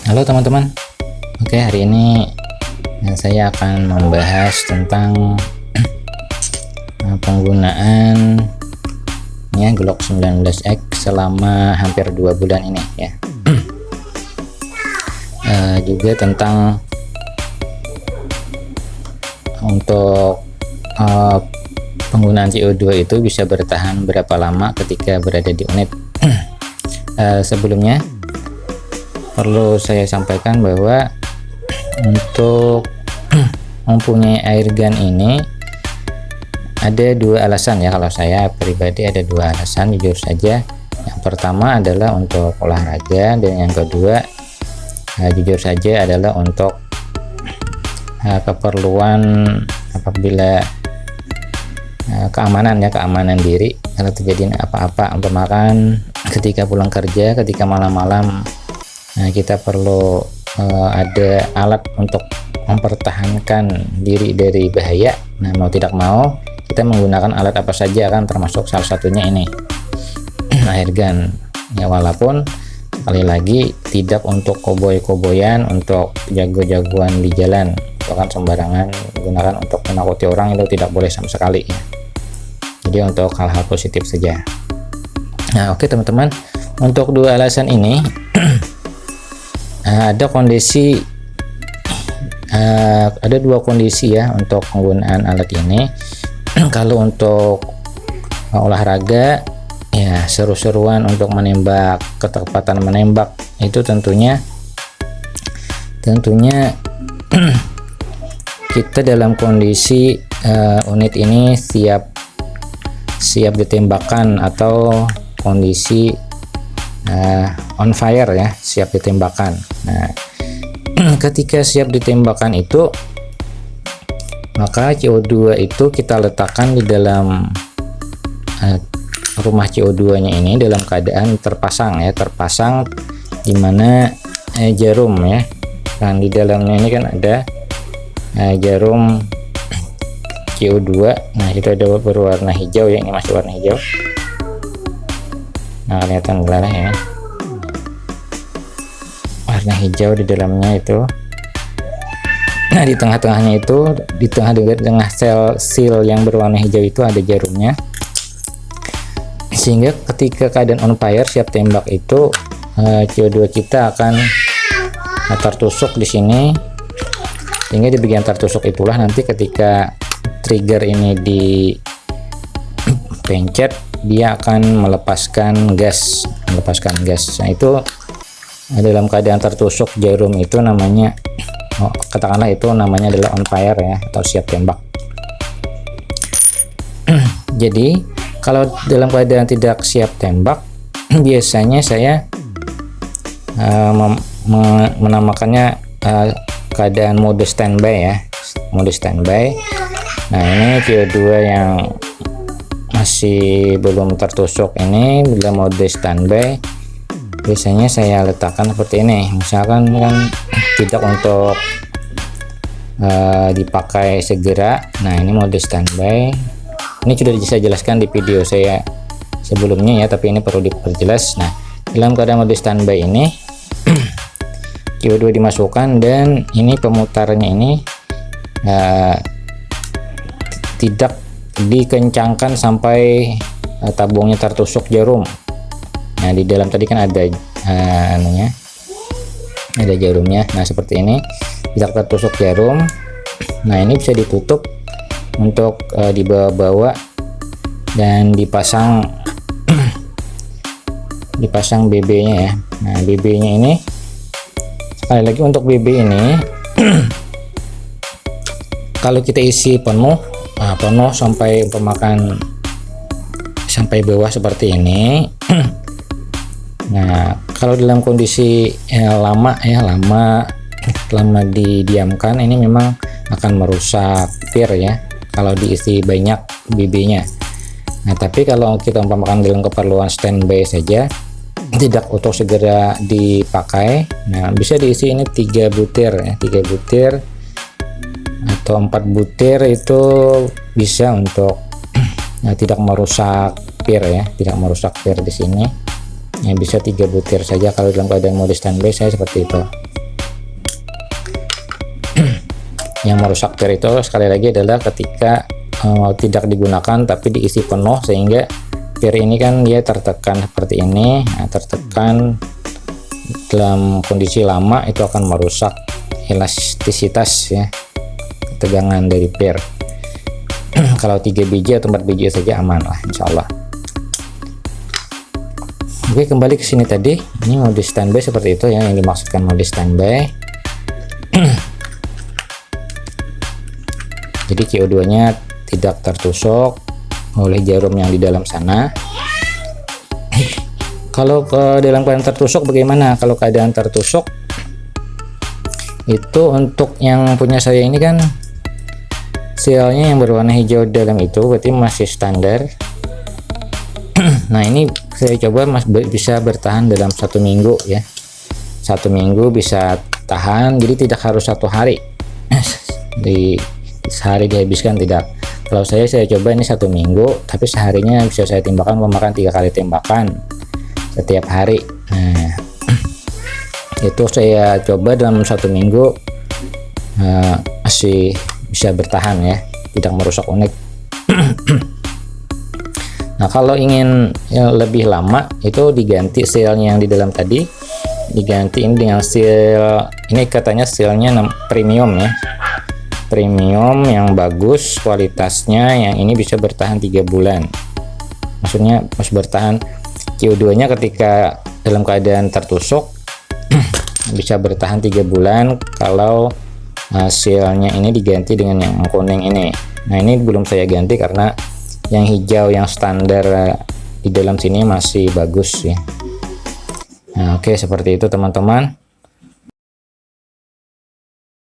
Halo teman-teman. Oke, hari ini saya akan membahas tentang penggunaan Glock 19X selama hampir 2 bulan ini ya. Juga tentang untuk penggunaan CO2 itu bisa bertahan berapa lama ketika berada di unit. Sebelumnya perlu saya sampaikan bahwa untuk mempunyai airgun ini ada 2 alasan ya. Kalau saya pribadi ada 2 alasan, jujur saja. Yang pertama adalah untuk olahraga, dan yang kedua jujur saja adalah untuk keperluan apabila keamanan diri. Kalau terjadi apa-apa, umpamakan ketika pulang kerja, ketika malam-malam, kita perlu ada alat untuk mempertahankan diri dari bahaya. Nah, mau tidak mau kita menggunakan alat apa saja, kan termasuk salah satunya ini airgun ya. Walaupun sekali lagi tidak untuk koboi-koboyan, untuk jago-jagoan di jalan, bahkan sembarangan menggunakan untuk menakuti orang, itu tidak boleh sama sekali ya. Jadi untuk hal-hal positif saja. Nah, oke teman-teman, untuk 2 alasan ini ada 2 kondisi ya untuk penggunaan alat ini. Kalau untuk olahraga ya, seru-seruan untuk menembak, ketepatan menembak itu tentunya kita dalam kondisi unit ini siap ditembakkan, atau kondisi on fire ya, siap ditembakkan. Nah, ketika siap ditembakkan itu, maka CO2 itu kita letakkan di dalam rumah CO2 nya ini dalam keadaan terpasang ya, terpasang dimana jarum ya, dan di dalamnya ini kan ada jarum CO2. Nah, itu ada berwarna hijau ya, ini masih warna hijau. Nah, kelihatan belah ya, warna hijau di dalamnya itu. Nah, di tengah-tengahnya itu, di tengah seal yang berwarna hijau itu ada jarumnya, sehingga ketika keadaan on fire siap tembak itu CO2 kita akan tertusuk di sini, sehingga di bagian tertusuk itulah nanti ketika trigger ini dipencet, dia akan melepaskan gas. Nah, itu dalam keadaan tertusuk jarum itu namanya, katakanlah itu namanya adalah on fire ya, atau siap tembak. Jadi kalau dalam keadaan tidak siap tembak, biasanya saya menamakannya keadaan mode standby ya, mode standby. Nah, ini CO2 yang masih belum tertusuk ini dalam mode standby, biasanya saya letakkan seperti ini. Misalkan kan tidak untuk dipakai segera. Nah, ini mode standby. Ini sudah saya jelaskan di video saya sebelumnya ya, tapi ini perlu diperjelas. Nah, dalam keadaan mode standby ini CO2 dimasukkan, dan ini pemutarnya ini tidak dikencangkan sampai tabungnya tertusuk jarum. Nah, di dalam tadi kan ada ada jarumnya. Nah, seperti ini, tidak tertusuk jarum. Nah, ini bisa ditutup untuk dibawa-bawa dan dipasang BB-nya ya. Nah, BB-nya ini, sekali lagi untuk BB ini kalau kita isi penuh sampai pemakan sampai bawah seperti ini. Nah, kalau dalam kondisi lama didiamkan, ini memang akan merusak pir ya kalau diisi banyak BB-nya. Nah, tapi kalau kita umpamakan dalam keperluan standby saja, tidak untuk segera dipakai, nah bisa diisi ini 3 butir ya, 3 butir atau 4 butir, itu bisa untuk tidak merusak pir ya, tidak merusak pir di sini. Yang bisa 3 butir saja kalau dalam keadaan mode standby, saya seperti itu. Yang merusak pir itu sekali lagi adalah ketika tidak digunakan tapi diisi penuh, sehingga pir ini kan dia tertekan seperti ini. Nah, tertekan dalam kondisi lama itu akan merusak elastisitas ya, ketegangan dari pir. Kalau 3 biji atau 4 biji saja aman lah, insya Allah. Oke, kembali ke sini tadi. Ini mode standby seperti itu ya, yang dimaksudkan mode standby. Jadi CO2 nya tidak tertusuk oleh jarum yang di dalam sana. Kalau ke dalam keadaan tertusuk bagaimana? Kalau keadaan tertusuk itu, untuk yang punya saya ini kan sialnya yang berwarna hijau dalam itu berarti masih standar. Nah, ini saya coba bisa bertahan dalam 1 minggu ya. 1 minggu bisa tahan, jadi tidak harus 1 hari di sehari dihabiskan, tidak. Kalau saya coba ini 1 minggu, tapi seharinya bisa saya timbangkan memakan 3 kali tembakan setiap hari. Nah, itu saya coba dalam 1 minggu, masih bisa bertahan ya, tidak merusak unik. Nah, kalau ingin lebih lama itu diganti sealnya yang di dalam tadi, diganti ini dengan seal, ini katanya sealnya premium ya, premium yang bagus kualitasnya, yang ini bisa bertahan 3 bulan. Maksudnya masih bertahan CO2 nya ketika dalam keadaan tertusuk bisa bertahan 3 bulan kalau sealnya ini diganti dengan yang kuning ini. Nah, ini belum saya ganti karena yang hijau yang standar di dalam sini masih bagus ya. Nah, oke, seperti itu teman-teman.